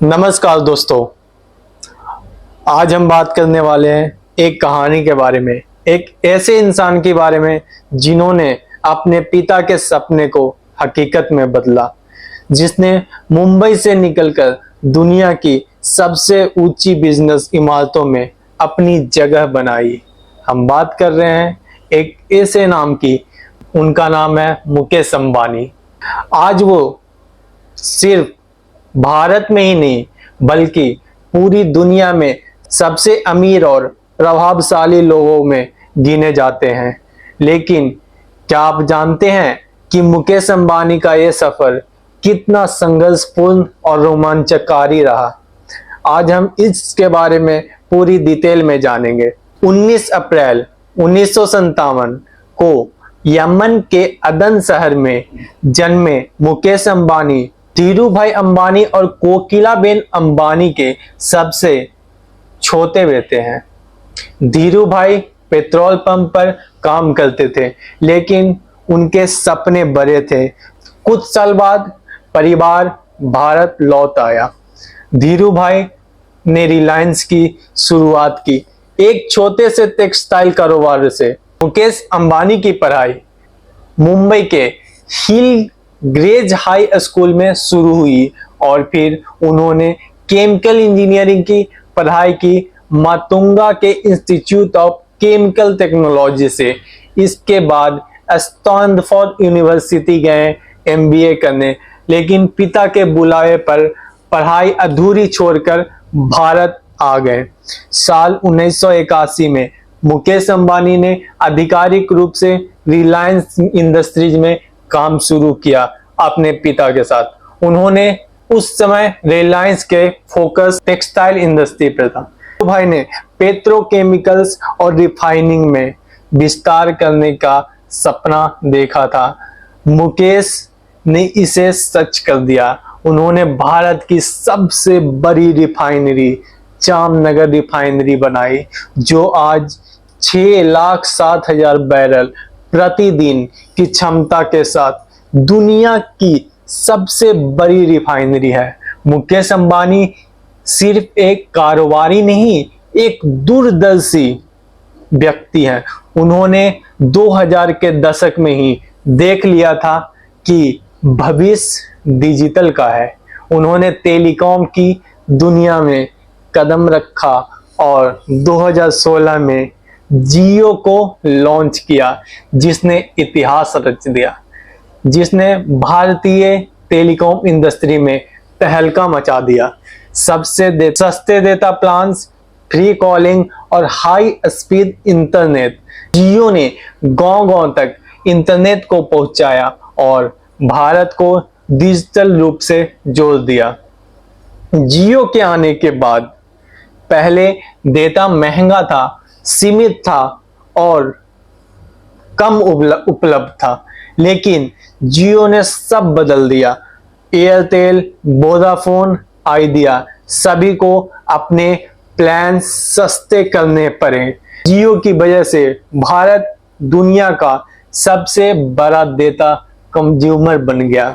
नमस्कार दोस्तों, आज हम बात करने वाले हैं एक कहानी के बारे में। एक ऐसे इंसान के बारे में जिन्होंने अपने पिता के सपने को हकीकत में बदला, जिसने मुंबई से निकलकर दुनिया की सबसे ऊंची बिजनेस इमारतों में अपनी जगह बनाई। हम बात कर रहे हैं एक ऐसे नाम की, उनका नाम है मुकेश अंबानी। आज वो सिर्फ भारत में ही नहीं बल्कि पूरी दुनिया में सबसे अमीर और प्रभावशाली लोगों में गिने जाते हैं। लेकिन क्या आप जानते हैं कि मुकेश अंबानी का ये सफर कितना संघर्षपूर्ण और रोमांचकारी रहा? आज हम इसके बारे में पूरी डिटेल में जानेंगे। 19 अप्रैल 1957 को यमन के अदन शहर में जन्मे मुकेश अंबानी धीरूभाई अंबानी और कोकिलाबेन अंबानी के सबसे छोटे बेटे हैं। धीरूभाई पेट्रोल पंप पर काम करते थे, लेकिन उनके सपने बड़े थे। कुछ साल बाद परिवार भारत लौट आया। धीरूभाई ने रिलायंस की शुरुआत की, एक छोटे से टेक्सटाइल कारोबार से। मुकेश अंबानी की पढ़ाई मुंबई के हिल ग्रेज हाई स्कूल में शुरू हुई और फिर उन्होंने केमिकल इंजीनियरिंग की पढ़ाई की मातुंगा के इंस्टीट्यूट ऑफ केमिकल टेक्नोलॉजी से। इसके बाद स्टैनफोर्ड यूनिवर्सिटी गए एमबीए करने, लेकिन पिता के बुलावे पर पढ़ाई अधूरी छोड़कर भारत आ गए। साल 1981 में मुकेश अंबानी ने आधिकारिक रूप से रिलायंस इंडस्ट्रीज में काम शुरू किया अपने पिता के साथ। उन्होंने उस समय रिलायंस के फोकस टेक्सटाइल इंडस्ट्री पर था। भाई ने पेट्रोकेमिकल्स और रिफाइनिंग में विस्तार करने का सपना देखा था। मुकेश ने इसे सच कर दिया। उन्होंने भारत की सबसे बड़ी रिफाइनरी जामनगर रिफाइनरी बनाई, जो आज 6,07,000 बैरल प्रतिदिन की क्षमता के साथ दुनिया की सबसे बड़ी रिफाइनरी है। मुकेश अंबानी सिर्फ एक कारोबारी नहीं, एक दूरदर्शी व्यक्ति है। उन्होंने 2000 के दशक में ही देख लिया था कि भविष्य डिजिटल का है। उन्होंने टेलीकॉम की दुनिया में कदम रखा और 2016 में जियो को लॉन्च किया, जिसने इतिहास रच दिया, जिसने भारतीय टेलीकॉम इंडस्ट्री में तहलका मचा दिया। सबसे सस्ते डेटा प्लान्स, फ्री कॉलिंग और हाई स्पीड इंटरनेट, जियो ने गांव-गांव तक इंटरनेट को पहुंचाया और भारत को डिजिटल रूप से जोड़ दिया। जियो के आने के बाद पहले डेटा महंगा था, सीमित था और कम उपलब्ध था, लेकिन जियो ने सब बदल दिया। एयरटेल, वोडाफोन, आइडिया, सभी को अपने प्लान सस्ते करने पड़े। जियो की वजह से भारत दुनिया का सबसे बड़ा डेटा कंज्यूमर बन गया,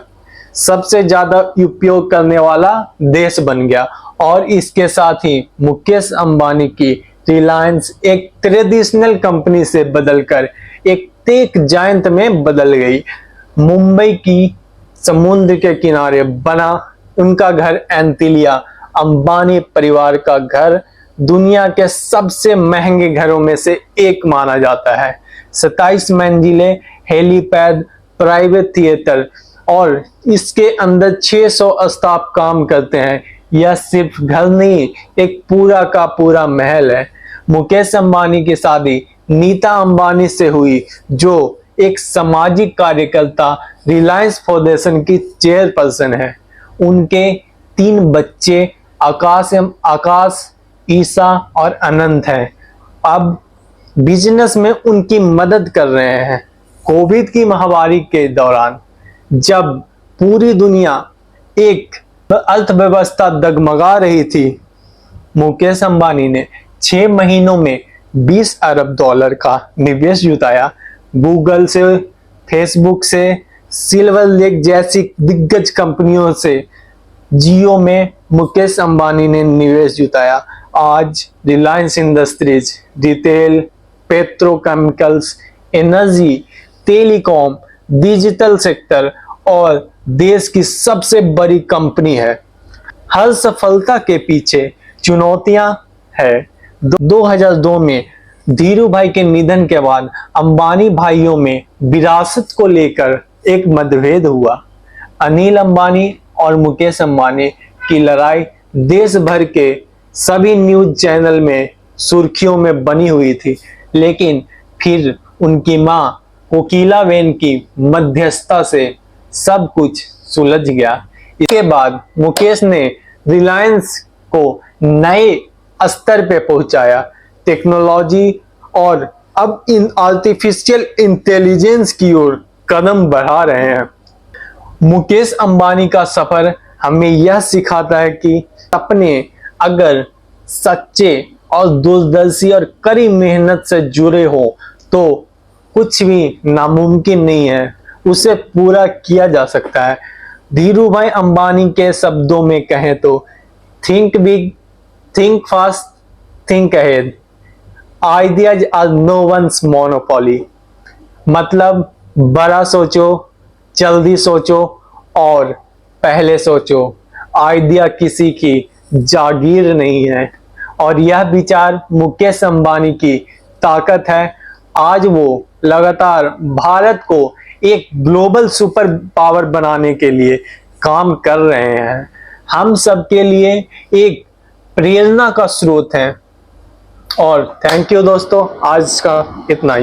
सबसे ज्यादा उपयोग करने वाला देश बन गया। और इसके साथ ही मुकेश अंबानी की रिलायंस एक ट्रेडिशनल कंपनी से बदलकर एक टेक जायंट में बदल गई। मुंबई की समुद्र के किनारे बना उनका घर एंटिलिया अंबानी परिवार का घर दुनिया के सबसे महंगे घरों में से एक माना जाता है। 27 मंजिले, हेलीपैड, प्राइवेट थिएटर और इसके अंदर 600 स्टाफ काम करते हैं। यह सिर्फ घर नहीं, एक पूरा का पूरा महल है। मुकेश अंबानी की शादी नीता अंबानी से हुई, जो एक सामाजिक कार्यकर्ता रिलायंस फाउंडेशन की चेयरपर्सन है। उनके 3 बच्चे आकाश, ईसा और अनंत हैं। अब बिजनेस में उनकी मदद कर रहे हैं। कोविड की महामारी के दौरान जब पूरी दुनिया एक अर्थव्यवस्था डगमगा रही थी, मुकेश अंबानी ने 6 महीनों में $20 अरब का निवेश जुटाया। गूगल से, फेसबुक से, सिल्वर लेक जैसी दिग्गज कंपनियों से जियो में मुकेश अंबानी ने निवेश जुटाया। आज Reliance industries, retail, petrochemicals, energy, telecom, digital sector और देश की सबसे बड़ी कंपनी है। हर सफलता के पीछे चुनौतियां है। 2002 में धीरू भाई के निधन के बाद अंबानी भाइयों में विरासत को लेकर एक मतभेद हुआ। अनिल अंबानी और मुकेश अंबानी की लड़ाई देश भर के सभी न्यूज चैनल में सुर्खियों में बनी हुई थी, लेकिन फिर उनकी मां कोकिलाबेन की मध्यस्थता से सब कुछ सुलझ गया। इसके बाद मुकेश ने रिलायंस को नए स्तर पे पहुंचाया, टेक्नोलॉजी और अब इन आर्टिफिशियल इंटेलिजेंस की ओर कदम बढ़ा रहे हैं। मुकेश अंबानी का सफर हमें यह सिखाता है कि सपने अगर सच्चे और दूरदर्शी और कड़ी मेहनत से जुड़े हो तो कुछ भी नामुमकिन नहीं है, उसे पूरा किया जा सकता है। धीरू भाई अंबानी के शब्दों में कहें तो think big, think fast, think ahead, ideas are no one's monopoly. मतलब बड़ा सोचो, जल्दी सोचो और पहले सोचो। आइडिया किसी की जागीर नहीं है। और यह विचार मुकेश अंबानी की ताकत है। आज वो लगातार भारत को एक ग्लोबल सुपर पावर बनाने के लिए काम कर रहे हैं। हम सबके लिए एक प्रेरणा का स्रोत है। और थैंक यू दोस्तों, आज का इतना ही।